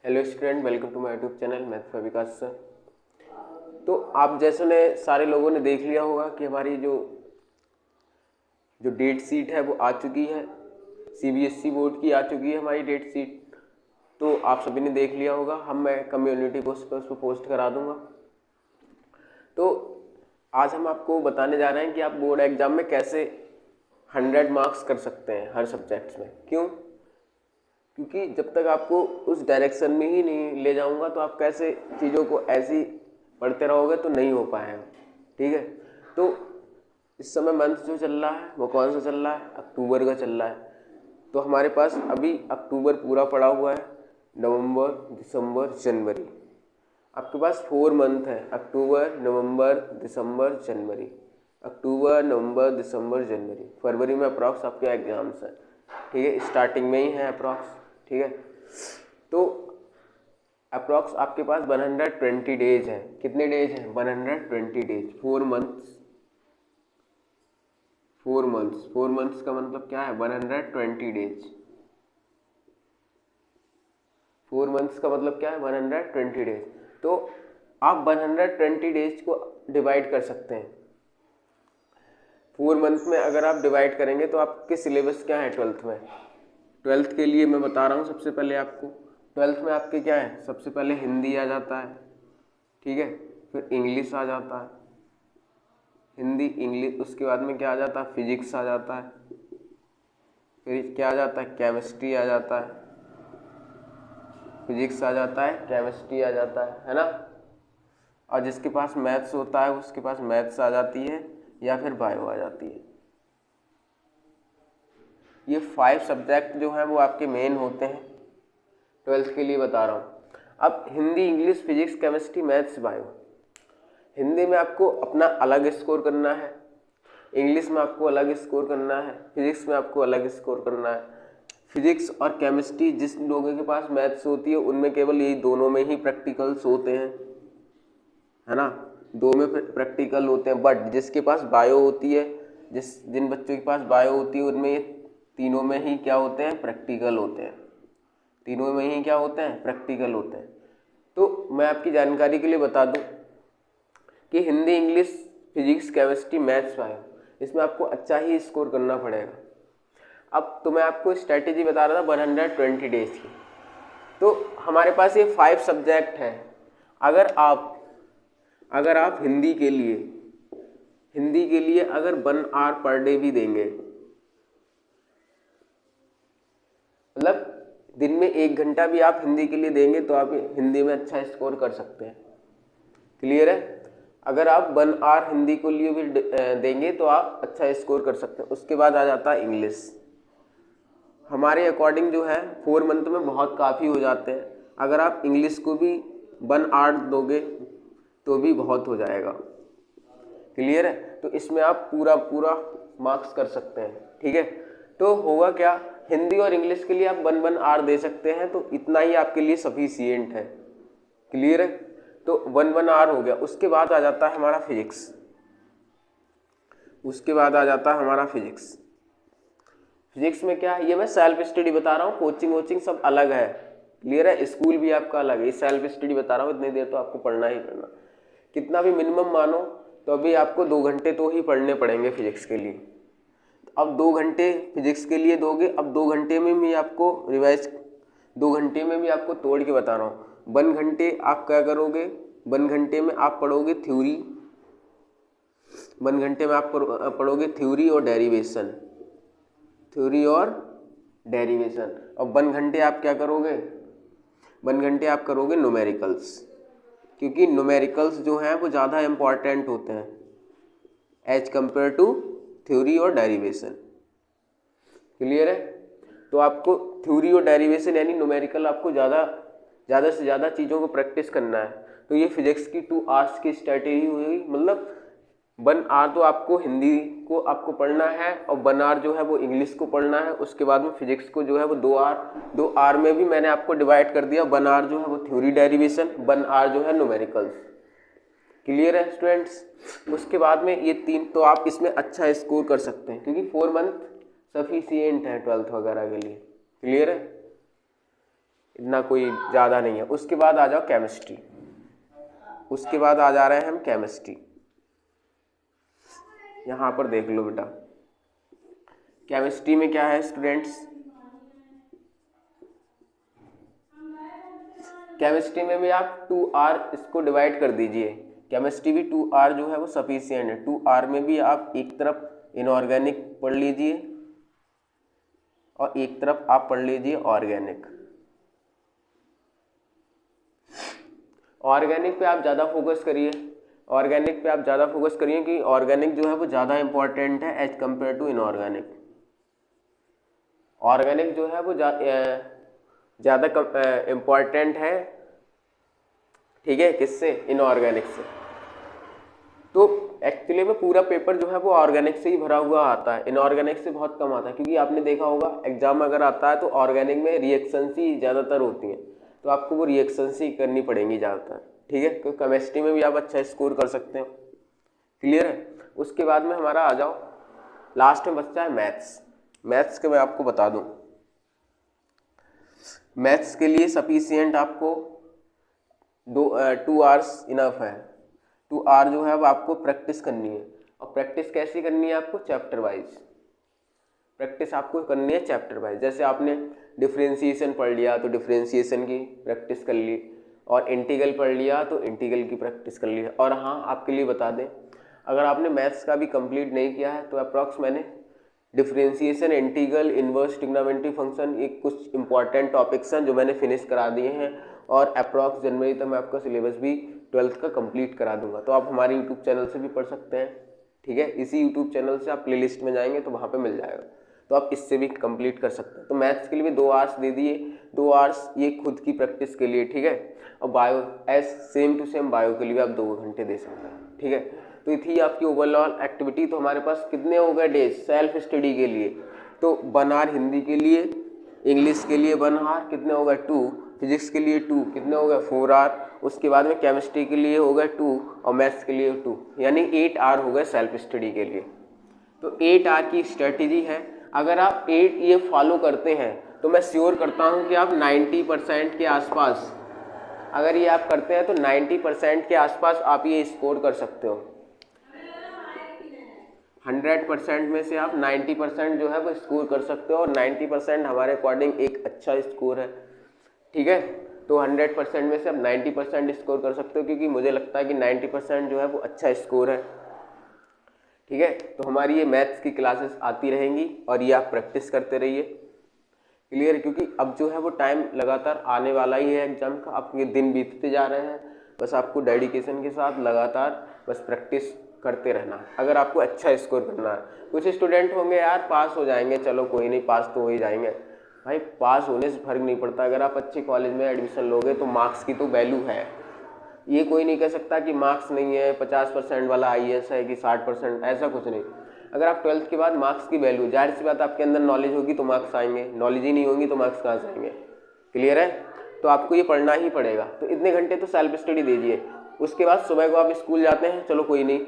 Hello student, welcome to my YouTube channel math for Vikas sir. तो आप जैसे ने सारे लोगों ने देख लिया होगा कि हमारी जो डेट शीट है वो आ चुकी है। सीबीएसई बोर्ड की आ चुकी है हमारी डेट शीट। तो आप सभी ने देख लिया होगा। मैं कम्युनिटी पोस्ट पर उसको पोस्ट करा दूंगा। तो आज हम आपको बताने जा रहे हैं कि आप बोर्ड एग्जाम में कैसे 100 मार्क्स कर सकते हैं हर सब्जेक्ट्स में। क्यों? क्योंकि जब तक आपको उस डायरेक्शन में ही नहीं ले जाऊंगा तो आप कैसे चीज़ों को ऐसी पढ़ते रहोगे तो नहीं हो पाएगा। ठीक है। तो इस समय मंथ जो चल रहा है वो कौन सा चल रहा है? अक्टूबर का चल रहा है। तो हमारे पास अभी अक्टूबर पूरा पड़ा हुआ है। नवंबर, दिसंबर, जनवरी, आपके पास 4 मंथ है। अक्टूबर, नवंबर, दिसंबर, जनवरी। अक्टूबर, नवंबर, दिसंबर, जनवरी। फरवरी में अप्रॉक्स आपके एग्जाम्स हैं। ठीक है, स्टार्टिंग में ही है अप्रॉक्स। ठीक है। तो अप्रॉक्स आपके पास 120 डेज है। कितने डेज हैं? 120 डेज। 4 मंथ्स। 4 मंथ्स का मतलब क्या है? 120 डेज। 4 मंथ्स का मतलब क्या है? 120 डेज। तो आप 120 डेज को डिवाइड कर सकते हैं। 4 मंथ में अगर आप डिवाइड करेंगे तो आपके सिलेबस क्या है 12th में? 12th के लिए मैं बता रहा हूँ सबसे पहले आपको। 12th में आपके क्या है? सबसे पहले हिंदी आ जाता है। ठीक है। फिर इंग्लिश आ जाता है। हिंदी, इंग्लिश, उसके बाद में क्या आ जाता है? फिजिक्स आ जाता है। फिर क्या आ जाता है? केमिस्ट्री आ जाता है। फिजिक्स आ जाता है, केमिस्ट्री आ जाता है ना। और जिसके पास मैथ्स होता है उसके पास मैथ्स आ जाती है या फिर बायो आ जाती है। ये 5 सब्जेक्ट जो हैं वो आपके मेन होते हैं। 12th के लिए बता रहा हूँ। अब Hindi, English, physics, chemistry, maths, bio. Hindi में आपको अपना अलग स्कोर करना है। इंग्लिश में आपको अलग स्कोर करना है। फिजिक्स में आपको अलग स्कोर करना है। फिजिक्स और केमिस्ट्री, जिस लोगों के पास मैथ्स होती है उनमें केवल यही दोनों में ही प्रैक्टिकल्स होते हैं, है ना। दो में प्रैक्टिकल होते हैं। बट जिसके पास बायो होती है, जिन बच्चों के पास बायो होती है उनमें ये तीनों में ही क्या होते हैं? प्रैक्टिकल होते हैं। तीनों में ही क्या होते हैं? प्रैक्टिकल होते हैं। तो मैं आपकी जानकारी के लिए बता दूं कि Hindi, English, physics, chemistry, maths, bio, इसमें आपको अच्छा ही स्कोर करना पड़ेगा। अब तो मैं आपको स्ट्रैटेजी बता रहा था 120 डेज की। तो हमारे पास ये 5 सब्जेक्ट हैं। अगर आप हिंदी के लिए अगर 1 आवर पर डे भी देंगे, मतलब दिन में 1 घंटा भी आप हिंदी के लिए देंगे तो आप हिंदी में अच्छा स्कोर कर सकते हैं। क्लियर है? अगर आप 1 आवर हिंदी को लिए भी देंगे तो आप अच्छा स्कोर कर सकते हैं। उसके बाद आ जाता है इंग्लिश। हमारे अकॉर्डिंग जो है 4 मंथ में बहुत काफ़ी हो जाते हैं। अगर आप इंग्लिश को भी 1 आवर दोगे तो भी बहुत हो जाएगा। क्लियर है? तो इसमें आप पूरा मार्क्स कर सकते हैं। ठीक है। तो होगा क्या, हिंदी और इंग्लिश के लिए आप 1 आवर दे सकते हैं तो इतना ही आपके लिए सफिशिएंट है। क्लियर है? तो 1 आवर हो गया। उसके बाद आ जाता है हमारा फिजिक्स। फिजिक्स में क्या है, ये मैं सेल्फ स्टडी बता रहा हूँ। कोचिंग सब अलग है। क्लियर है? स्कूल भी आपका अलग है। ये सेल्फ स्टडी बता रहा हूँ। इतनी देर तो आपको पढ़ना ही पढ़ना। कितना भी मिनिमम मानो तो अभी आपको 2 घंटे तो ही पढ़ने पड़ेंगे फिजिक्स के लिए। अब 2 घंटे फिजिक्स के लिए दोगे। अब 2 घंटे में भी आपको रिवाइज, 2 घंटे में भी आपको तोड़ के बता रहा हूँ। 1 घंटे आप क्या करोगे? 1 घंटे में आप पढ़ोगे थ्योरी। 1 घंटे में आप पढ़ोगे थ्योरी और डेरिवेशन। और 1 घंटे आप क्या करोगे? 1 घंटे आप करोगे न्यूमेरिकल्स, क्योंकि न्यूमेरिकल्स जो हैं वो ज़्यादा इम्पॉर्टेंट होते हैं एज कंपेयर टू थ्योरी और डेरिवेशन। क्लियर है? तो आपको थ्योरी और डेरिवेशन यानी न्यूमेरिकल आपको ज़्यादा से ज़्यादा चीज़ों को प्रैक्टिस करना है। तो ये फिजिक्स की 2 आवर्स की स्ट्रैटेजी हुई। मतलब 1 आवर तो आपको हिंदी को आपको पढ़ना है और 1 आवर जो है वो इंग्लिश को पढ़ना है। उसके बाद में फिजिक्स को जो है वो 2 आवर में भी मैंने आपको डिवाइड कर दिया। 1 आवर जो है वो थ्योरी डेरिवेशन, 1 आवर जो है न्यूमेरिकल्स। क्लियर है स्टूडेंट्स? उसके बाद में ये 3 तो आप इसमें अच्छा स्कोर कर सकते हैं क्योंकि 4 मंथ सफिशिएंट है 12th वगैरह के लिए। क्लियर है? इतना कोई ज़्यादा नहीं है। उसके बाद आ जाओ केमिस्ट्री, उसके बाद आ जा रहे हैं हम केमिस्ट्री। यहाँ पर देख लो बेटा, केमिस्ट्री में क्या है स्टूडेंट्स, केमिस्ट्री में भी आप 2R इसको डिवाइड कर दीजिए। केमिस्ट्री भी 2R जो है वो सफिशिएंट है। 2R में भी आप एक तरफ इनऑर्गेनिक पढ़ लीजिए और एक तरफ आप पढ़ लीजिए ऑर्गेनिक। ऑर्गेनिक पे आप ज़्यादा फोकस करिए, ऑर्गेनिक पे आप ज़्यादा फोकस करिए कि ऑर्गेनिक जो है वो ज़्यादा इंपॉर्टेंट है as compare to inorganic. Organic जो है वो ज़्यादा इम्पॉर्टेंट है, ठीक है, किससे, इनऑर्गेनिक से। तो एक्चुअली में पूरा पेपर जो है वो ऑर्गेनिक से ही भरा हुआ आता है, इनऑर्गेनिक से बहुत कम आता है, क्योंकि आपने देखा होगा एग्जाम अगर आता है तो ऑर्गेनिक में रिएक्शंस ही ज़्यादातर होती हैं, तो आपको वो रिएक्शंस ही करनी पड़ेंगी ज़्यादातर, ठीक है। क्योंकि केमिस्ट्री में भी आप अच्छा स्कोर कर सकते हो, क्लियर है। उसके बाद में हमारा आ जाओ, लास्ट में बचता है मैथ्स। मैथ्स के मैं आपको बता दूं, मैथ्स के लिए सफिशिएंट आपको 2 आवर्स इनफ है। 2 आवर जो है अब आपको प्रैक्टिस करनी है, और प्रैक्टिस कैसी करनी है आपको, चैप्टर वाइज प्रैक्टिस आपको करनी है, चैप्टर वाइज। जैसे आपने डिफरेंशिएशन पढ़ लिया तो डिफरेंशिएशन की प्रैक्टिस कर ली, और इंटीग्रल पढ़ लिया तो इंटीग्रल की प्रैक्टिस कर ली। और हाँ, आपके लिए बता दें, अगर आपने मैथ्स का भी कंप्लीट नहीं किया है तो अप्रॉक्स मैंने differentiation, integral, inverse trigonometry function, ये कुछ इंपॉर्टेंट टॉपिक्स हैं जो मैंने फिनिश करा दिए हैं, और अप्रॉक्स जनवरी तक मैं आपका सिलेबस भी 12th का कंप्लीट करा दूंगा। तो आप हमारे यूट्यूब चैनल से भी पढ़ सकते हैं, ठीक है। इसी यूट्यूब चैनल से आप प्लेलिस्ट में जाएंगे तो वहाँ पे मिल जाएगा, तो आप इससे भी कंप्लीट कर सकते हैं। तो मैथ्स के लिए भी 2 आवर्स दे दिए, 2 आवर्स ये खुद की प्रैक्टिस के लिए, ठीक है। और bio as same to same bio के लिए भी आप 2 घंटे दे सकते हैं, ठीक है। तो ये थी आपकी ओवरऑल एक्टिविटी। तो हमारे पास कितने हो गए डेज सेल्फ स्टडी के लिए, तो 1 आवर हिंदी के लिए, इंग्लिश के लिए 1 आवर, कितने हो गए 2, फिजिक्स के लिए 2, कितने हो गए 4 आवर, उसके बाद में केमिस्ट्री के लिए हो गए 2, और मैथ्स के लिए 2, यानी 8 आवर हो गए सेल्फ स्टडी के लिए। तो 8 आवर की स्ट्रेटेजी है। अगर आप 8 ये फॉलो करते हैं तो मैं श्योर करता हूं कि आप 90% के आसपास, अगर ये आप करते हैं तो 90% के आसपास आप ये स्कोर कर सकते हो। 100% में से आप 90% जो है वो स्कोर कर सकते हो, और 90% हमारे अकॉर्डिंग एक अच्छा स्कोर है, ठीक है। तो 100% में से आप 90% स्कोर कर सकते हो, क्योंकि मुझे लगता है कि 90% जो है वो अच्छा स्कोर है, ठीक है। तो हमारी ये मैथ्स की क्लासेस आती रहेंगी और ये आप प्रैक्टिस करते रहिए, क्लियर। क्योंकि अब जो है वो टाइम लगातार आने वाला ही है एग्जाम का, आपके दिन बीतते जा रहे हैं, बस आपको डेडिकेशन के साथ लगातार बस प्रैक्टिस करते रहना, अगर आपको अच्छा स्कोर करना है। कुछ स्टूडेंट होंगे यार पास हो जाएंगे, चलो कोई नहीं, पास तो हो ही जाएंगे। भाई पास होने से फर्क नहीं पड़ता, अगर आप अच्छे कॉलेज में एडमिशन लोगे तो मार्क्स की तो वैल्यू है। ये कोई नहीं कह सकता कि मार्क्स नहीं है, 50% वाला IAS है कि 60%, ऐसा कुछ नहीं। अगर आप 12th के बाद मार्क्स की वैल्यू, जाहिर सी बात आपके अंदर नॉलेज होगी तो मार्क्स आएंगे, नॉलेज ही नहीं होगी तो मार्क्स कहाँ से आएंगे, क्लियर है। तो आपको ये पढ़ना ही पड़ेगा। तो इतने घंटे तो सेल्फ स्टडी दीजिए। उसके बाद सुबह को आप स्कूल जाते हैं, चलो कोई नहीं,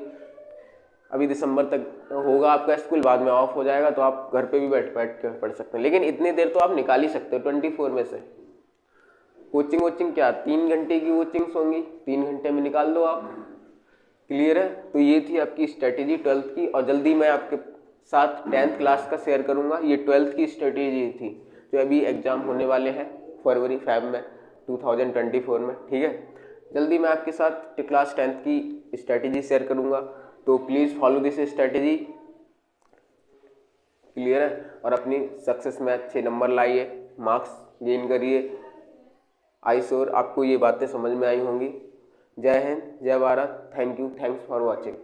अभी दिसंबर तक होगा आपका स्कूल, बाद में ऑफ हो जाएगा, तो आप घर पे भी बैठ के पढ़ सकते हैं, लेकिन इतनी देर तो आप निकाल ही सकते हो 24 में से। कोचिंग क्या 3 घंटे की कोचिंग्स होंगी, 3 घंटे में निकाल दो आप, क्लियर है। तो ये थी आपकी स्ट्रेटेजी 12th की, और जल्दी मैं आपके साथ 10th क्लास का शेयर करूंगा। ये 12th की स्ट्रेटेजी थी जो अभी एग्जाम होने वाले हैं फरवरी फेब में 2024 में, ठीक है। जल्दी मैं आपके साथ क्लास 10th की स्ट्रेटेजी शेयर करूंगा, तो please follow this strategy, clear है। और अपनी सक्सेस में अच्छे नंबर लाइए, मार्क्स गेन करिए। आई श्योर आपको ये बातें समझ में आई होंगी। जय हिंद, जय Bharat, thank you, thanks for watching.